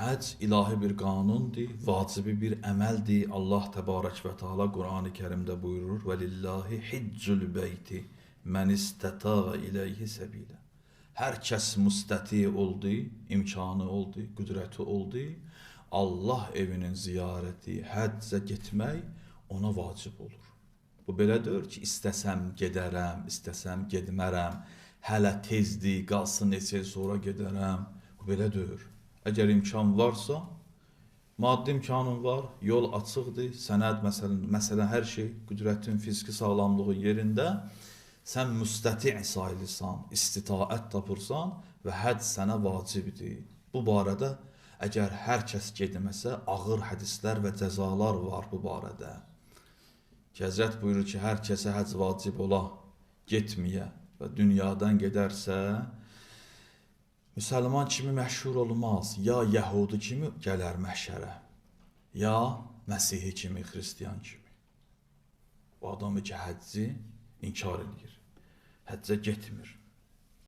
Həc ilahi bir qanundur, vacibi bir əməldir. Allah təbarək və təala Qurani Kərimdə buyurur: "Və lillahi hiccul beyti men istata ileyhi səbilə." Hər kəs müstəti oldu, imkanı oldu, qüdrəti oldu, Allah evinin ziyarəti, həccə getmək ona vacib olur. Bu belə deyil ki, istəsəm gedərəm, istəsəm getmərəm, hələ tezdir, qalsın neçə il sonra gedərəm. Bu belə deyil. Əgər imkan varsa, maddi imkanın var, yol açıqdır, sənəd məsələn hər şey, qüdrətin, fiziki sağlamlığı yerində, sən müstəti sayılırsan, istitaət tapırsan və həcc sənə vacibdir. Bu barədə əgər hər kəs getməsə, ağır hədislər və cəzalar var bu barədə. Həzrət buyurur ki, hər kəsə həcc vacib ola, getməyə və dünyadan gedərsə, Müsəlman kimi məşhur olmaz, ya Yəhudi kimi gələr məhşərə, ya Məsihi kimi, Xristiyan kimi. Bu adamı ki, həcci inkar edir, həccə getmir.